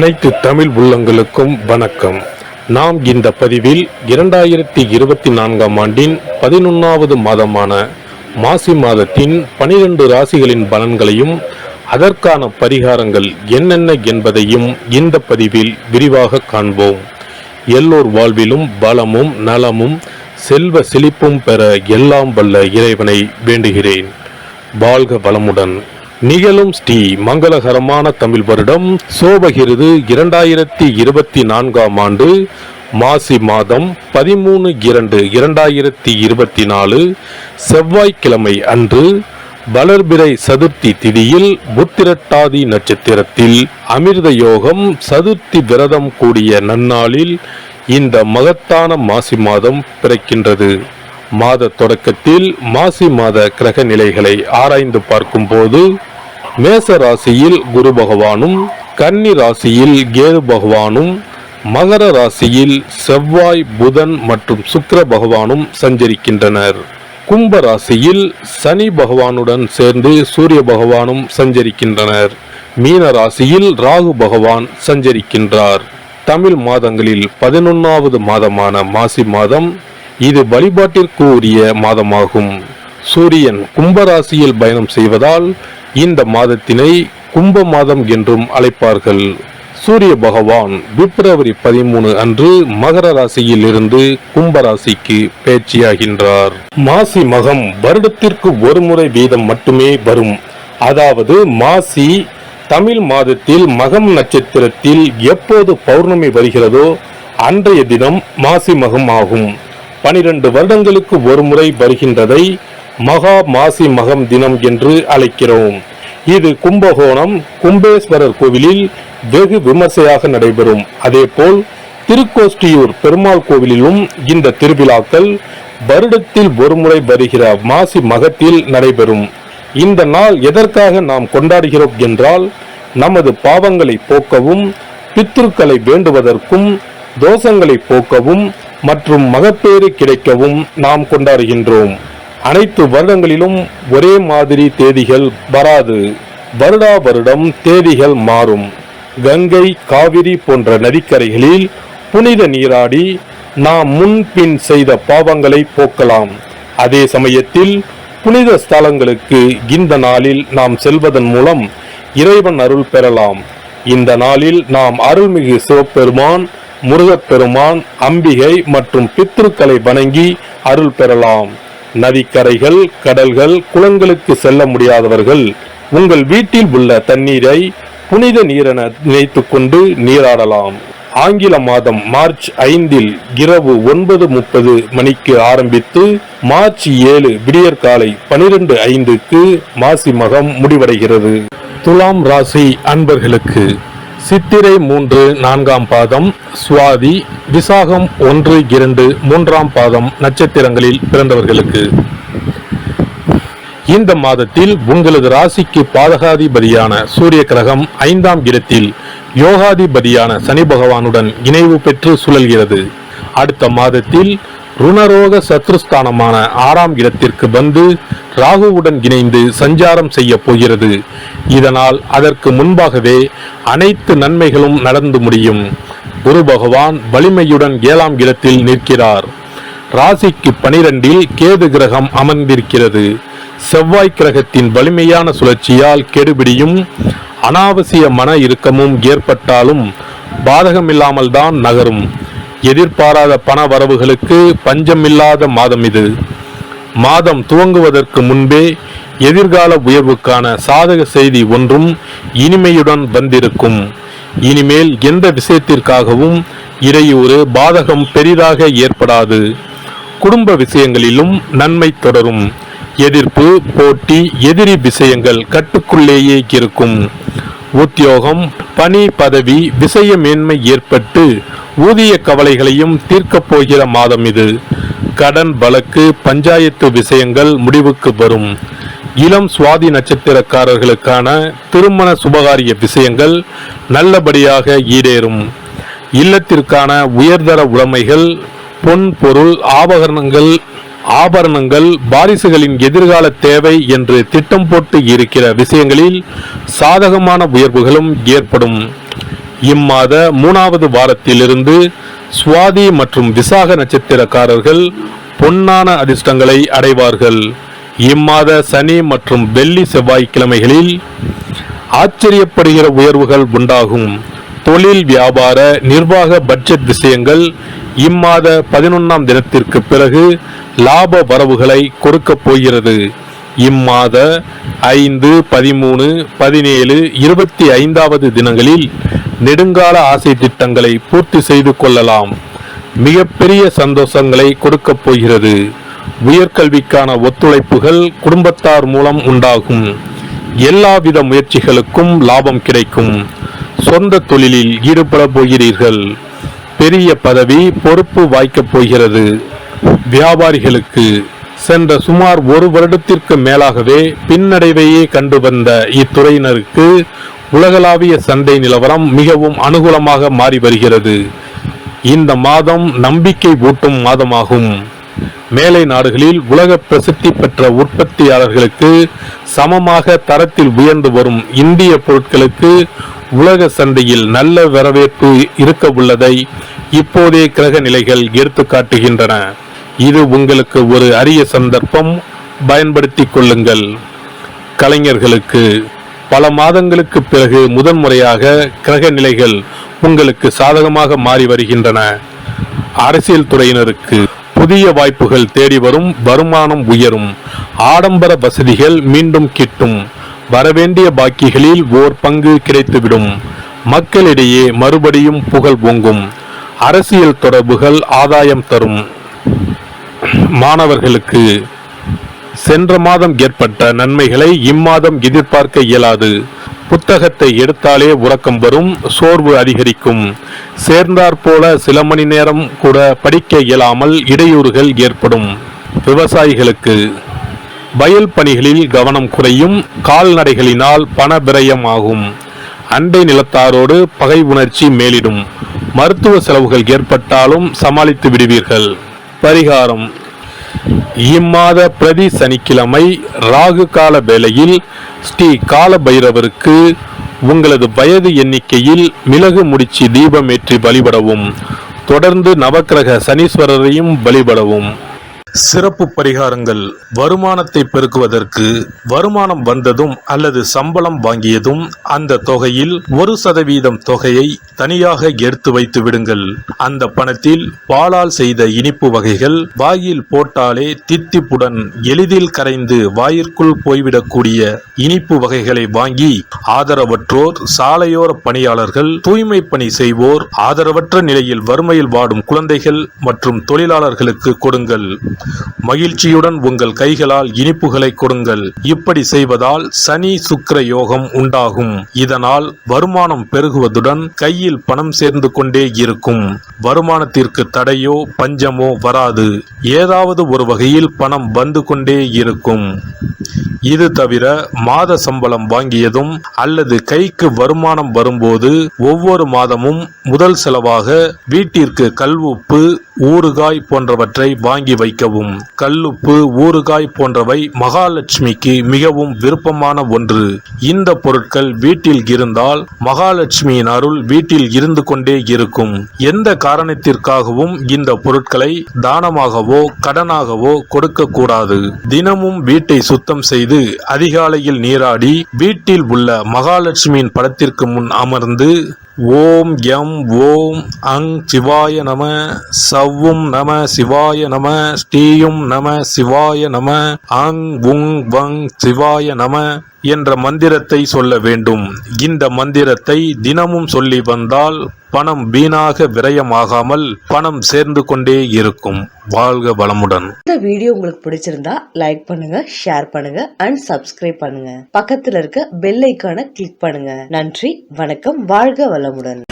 அனைத்து தமிழ் உள்ளங்களுக்கும் வணக்கம். நாம் இந்த பதிவில் 2024 ஆண்டின் 11வது மாதமான மாசி மாதத்தின் 12 ராசிகளின் பலன்களையும் அதற்கான பரிகாரங்கள் என்னென்ன என்பதையும் இந்த பதிவில் விரிவாக காண்போம். எல்லோர் வாழ்விலும் பலமும் நலமும் செல்வ செழிப்பும் பெற எல்லாம் வல்ல இறைவனை வேண்டுகிறேன். வாழ்க வளமுடன். நிகழும் ஸ்ரீ மங்களகரமான தமிழ் வருடம் சோபகிருது 2024 ஆண்டு மாசி மாதம் 13/2/2024 செவ்வாய்க்கிழமை அன்று வளர்பிறை சதுர்த்தி திதியில் உத்திரட்டாதி நட்சத்திரத்தில் அமிர்த யோகம் சதுர்த்தி விரதம் கூடிய நன்னாளில் இந்த மகத்தான மாசி மாதம் பிறக்கின்றது. மாத தொடக்கத்தில் மாசி மாத கிரக நிலைகளை ஆராய்ந்து பார்க்கும் போது மேச ராசியில் குரு பகவானும், கன்னி ராசியில் கேது பகவானும், மகர ராசியில் செவ்வாய், புதன் மற்றும் சுக்கிர பகவானும் சஞ்சரிக்கின்றனர். கும்ப ராசியில் சனி பகவானுடன் சேர்ந்து சூரிய பகவானும் சஞ்சரிக்கின்றனர். மீன ராசியில் ராகு பகவான் சஞ்சரிக்கின்றார். தமிழ் மாதங்களில் 11வது மாதமான மாசி மாதம் இது வழிபாட்டிற்கு உரிய மாதமாகும். சூரியன் கும்பராசியில் பயணம் செய்வதால் இந்த மாதத்தினை கும்ப மாதம் என்றும் அழைப்பார்கள். சூரிய பகவான் பிப்ரவரி 13 அன்று மகர ராசியில் இருந்து கும்பராசிக்கு பேச்சியாகின்றார். மாசி மகம் வருடத்திற்கு ஒரு முறை வீதம் மட்டுமே வரும். அதாவது மாசி தமிழ் மாதத்தில் மகம் நட்சத்திரத்தில் எப்போது பௌர்ணமி வருகிறதோ அன்றைய தினம் மாசி மகம் ஆகும். 12 வருடங்களுக்கு ஒரு முறை வருகின்றதை மகா மாசி மகம் தினம் என்று அழைக்கிறோம். இது கும்பகோணம் கும்பேஸ்வரர் கோவிலில் வெகு விமர்சையாக நடைபெறும். அதேபோல் திருக்கோஷ்டியூர் பெருமாள் கோவிலிலும் இந்த திருவிழாக்கள் வருடத்தில் ஒரு முறை வருகிற மாசி மகத்தில் நடைபெறும். இந்த நாள் எதற்காக நாம் கொண்டாடுகிறோம் என்றால், நமது பாவங்களை போக்கவும், பித்ருக்களை வேண்டுவதற்கும், தோஷங்களை போக்கவும் மற்றும் மகப்பேறு கிடைக்கவும் நாம் கொண்டாடுகின்றோம். அனைத்து வருடங்களிலும் ஒரே மாதிரி தேதிகள் வராது. வருடா வருடம் தேதிகள் மாறும். கங்கை, காவிரி போன்ற நதிக்கரைகளில் புனித நீராடி நாம் முன்பின் செய்த பாவங்களை போக்கலாம். அதே சமயத்தில் புனித ஸ்தலங்களுக்கு இந்த நாளில் நாம் செல்வதன் மூலம் இறைவன் அருள் பெறலாம். இந்த நாளில் நாம் அருள்மிகு சிவபெருமான், முருகப்பெருமான், அம்பிகை மற்றும் பித்ருக்களை வணங்கி அருள் பெறலாம். நதிக்கரைகள், கடல்கள், குளங்களுக்கு செல்ல முடியாதவர்கள் உங்கள் வீட்டில் உள்ள தண்ணீரை புனித நீரென நினைத்து கொண்டு நீராடலாம். ஆங்கில மாதம் மார்ச் 5 இரவு 9:30 மணிக்கு ஆரம்பித்து மார்ச் 7 விடியற்காலை 12:05 மாசி மகம் முடிவடைகிறது. துலாம் ராசி அன்பர்களுக்கு சித்திரை 3, 4ஆம் பாதம், சுவாதி, விசாகம் 1, 2, 3ஆம் பாதம் நட்சத்திரங்களில் பிறந்தவர்களுக்கு இந்த மாதத்தில் உங்களது ராசிக்கு பாதகாதிபதியான சூரிய கிரகம் 5ஆம் இடத்தில் யோகாதிபதியான சனி பகவானுடன் இணைவு பெற்று சுழல்கிறது. அடுத்த மாதத்தில் ருணரோக சத்ருஸ்தானமான 6ஆம் இடத்திற்கு வந்து ராகுவுடன் இணைந்து சஞ்சாரம் செய்ய போகிறது. இதனால் அதற்கு முன்பாகவே அனைத்து நன்மைகளும் நடந்து முடியும். குரு பகவான் வலிமையுடன் 7ஆம் இடத்தில் நிற்கிறார். ராசிக்கு 12இல் கேது கிரகம் அமர்ந்திருக்கிறது. செவ்வாய் கிரகத்தின் வலிமையான சுழற்சியால் கெடுபிடியும் அனாவசிய மன இறுக்கமும் ஏற்பட்டாலும் பாதகமில்லாமல் தான் நகரும். எதிர்பாராத பண வரவுகளுக்கு பஞ்சமில்லாத மாதம் இது. மாதம் துவங்குவதற்கு முன்பே எதிர்கால உயர்வுக்கான சாதக செய்தி ஒன்றும் இனிமையுடன் வந்திருக்கும். இனிமேல் எந்த விஷயத்திற்காகவும் இடையூறு, பாதகம் பெரிதாக ஏற்படாது. குடும்ப விஷயங்களிலும் நன்மை தொடரும். எதிர்ப்பு, போட்டி, எதிரி விஷயங்கள் கட்டுக்குள்ளேயே இருக்கும். உத்தியோகம், பணி, பதவி, விஷய மேன்மை ஏற்பட்டு ஊதிய கவலைகளையும் தீர்க்கப் போகிற மாதம் இது. கடன், வழக்கு, பஞ்சாயத்து விஷயங்கள் முடிவுக்கு வரும். இளம் சுவாதி நட்சத்திரக்காரர்களுக்கான திருமண சுபகாரிய விஷயங்கள் நல்லபடியாக ஈடேறும். இல்லத்திற்கான உயர்தர உடைமைகள், பொன் பொருள், ஆபரணங்கள், வாரிசுகளின் எதிர்கால தேவை என்று திட்டம் போட்டு இருக்கிற விஷயங்களில் சாதகமான உயர்வுகளும் ஏற்படும். இம்மாத 3வது வாரத்திலிருந்து சுவாதி மற்றும் விசாக நட்சத்திரக்காரர்கள் பொன்னான அதிர்ஷ்டங்களை அடைவார்கள். இம்மாத சனி மற்றும் வெள்ளி செவ்வாய்க்கிழமைகளில் ஆச்சரியப்படுகிற உயர்வுகள் உண்டாகும். தொழில், வியாபார, நிர்வாக, பட்ஜெட் விஷயங்கள் இம்மாத 11ஆம் தினத்திற்கு பிறகு லாப வரவுகளை கொடுக்கப் போகிறது. இம்மாத 5, 13, 17, 25வது தினங்களில் நெடுங்கால ஆசை திட்டங்களை பூர்த்தி செய்து கொள்ளலாம். மிகப்பெரிய சந்தோஷங்களை கொடுக்கப் போகிறது. உயர்கல்விக்கான ஒத்துழைப்புகள் குடும்பத்தார் மூலம் உண்டாகும். எல்லாவித முயற்சிகளுக்கும் லாபம் கிடைக்கும். சொந்த தொழிலில் ஈடுபட போகிறீர்கள். பெரிய பதவி, பொறுப்பு வாய்க்கப் போகிறது. வியாபாரிகளுக்கு சென்ற சுமார் 1 வருடத்திற்கு மேலாகவே பின்னடைவையே கண்டு வந்த இத்துறையினருக்கு உலகளாவிய சந்தை நிலவரம் மிகவும் அனுகூலமாக மாறி வருகிறது. இந்த மாதம் நம்பிக்கை ஊட்டும் மாதமாகும். மேலை நாடுகளில் உலக பிரசித்தி பெற்ற உற்பத்தியாளர்களுக்கு சமமாக தரத்தில் உயர்ந்து வரும் இந்திய பொருட்களுக்கு உலக சந்தையில் நல்ல வரவேற்பு இருக்க உள்ளதை இப்போதே கிரக நிலைகள் எடுத்து காட்டுகின்றன. இது உங்களுக்கு ஒரு அரிய சந்தர்ப்பம், பயன்படுத்திக் கொள்ளுங்கள். கலைஞர்களுக்கு பல மாதங்களுக்கு பிறகு முதன்முறையாக கிரக நிலைகள் உங்களுக்கு சாதகமாக மாறி வருகின்றன. அரசியல் துறையினருக்கு புதிய வாய்ப்புகள் தேடி வரும். வருமானம் உயரும். ஆடம்பர வசதிகள் மீண்டும் கிட்டும். வரவேண்டிய பாக்கிகளில் ஓர் பங்கு கிடைத்துவிடும். மக்களிடையே மறுபடியும் புகழ் ஓங்கும். அரசியல் தொடர்புகள் ஆதாயம் தரும். மாணவர்களுக்கு சென்ற மாதம் ஏற்பட்ட நன்மைகளை இம்மாதம் எதிர்பார்க்க இயலாது. புத்தகத்தை எடுத்தாலே உறக்கம் வரும். சோர்வு அதிகரிக்கும். சேர்ந்தாற்போல சில மணி நேரம் கூட படிக்க இயலாமல் இடையூறுகள் ஏற்படும். விவசாயிகளுக்கு வயல் பணிகளில் கவனம் குறையும். கால்நடைகளினால் பண விரயம் ஆகும். அண்டை நிலத்தாரோடு பகை உணர்ச்சி மேலிடும். மருத்துவ செலவுகள் ஏற்பட்டாலும் சமாளித்து விடுவீர்கள். பரிகாரம்: இம்மாத பிரதி சனிக்கிழமை ராகு கால வேளையில் ஸ்ரீ கால பைரவருக்கு உங்களது வயது எண்ணிக்கையில் மிளகு முடிச்சு தீபம் ஏற்றி வழிபடவும். தொடர்ந்து நவக்கிரக சனீஸ்வரரையும் வழிபடவும். சிறப்பு பரிகாரங்கள்: வருமானத்தை பெருக்குவதற்கு வருமானம் வந்ததும் அல்லது சம்பளம் வாங்கியதும் அந்த தொகையில் 1% தொகையை தனியாக எடுத்து வைத்து விடுங்கள். அந்த பணத்தில் பாலால் செய்த இனிப்பு வகைகள் வாயில் போட்டாலே தித்திப்புடன் எளிதில் கரைந்து வாயிற்குள் போய்விடக்கூடிய இனிப்பு வகைகளை வாங்கி ஆதரவற்றோர், சாலையோர பணியாளர்கள், தூய்மை பணி செய்வோர், ஆதரவற்ற நிலையில் வறுமையில் வாடும் குழந்தைகள் மற்றும் தொழிலாளர்களுக்கு கொடுங்கள். மகிழ்ச்சியுடன் உங்கள் கைகளால் இனிப்புகளை கொடுங்கள். இப்படி செய்வதால் சனி சுக்கிர யோகம் உண்டாகும். இதனால் வருமானம் பெருகுவதுடன் கையில் பணம் சேர்ந்து கொண்டே இருக்கும். வருமானத்திற்கு தடையோ பஞ்சமோ வராது. ஏதாவது ஒரு வகையில் பணம் வந்து கொண்டே இருக்கும். இது தவிர மாத சம்பளம் வாங்கியதும் அல்லது கைக்கு வருமானம் வரும்போது ஒவ்வொரு மாதமும் முதல் செலவாக வீட்டிற்கு கல்லுப்பு, ஊறுகாய் போன்றவற்றை வாங்கி வைக்கவும். கல்லுப்பு, ஊறுகாய் போன்றவை மகாலட்சுமிக்கு மிகவும் விருப்பமான ஒன்று. இந்த பொருட்கள் வீட்டில் இருந்தால் மகாலட்சுமியின் அருள் வீட்டில் இருந்து கொண்டே இருக்கும். எந்த காரணத்திற்காகவும் இந்த பொருட்களை தானமாகவோ கடனாகவோ கொடுக்க கூடாது. தினமும் வீட்டை சுத்தம் செய்து அதிகாலையில் நீராடி வீட்டில் உள்ள மகாலட்சுமியின் படத்திற்கு முன் அமர்ந்து ஓம் யம் ஓம் அங் சிவாய நம, சவ்வும் நம சிவாய நம, ஸ்ரீயும் நம சிவாய நம, அங் உங் வங் சிவாய நம என்ற மந்திரத்தை சொல்ல வேண்டும். இந்த மந்திரத்தை தினமும் சொல்லி வந்தால் பணம் வீணாக விரயமாகாமல் பணம் சேர்ந்து கொண்டே இருக்கும். வாழ்க வளமுடன். இந்த வீடியோ உங்களுக்கு பிடிச்சிருந்தா லைக் பண்ணுங்க, ஷேர் பண்ணுங்க அண்ட் சப்ஸ்கிரைப் பண்ணுங்க. பக்கத்துல இருக்க பெல் ஐகானை கிளிக் பண்ணுங்க. நன்றி, வணக்கம், வாழ்க வளமுடன்.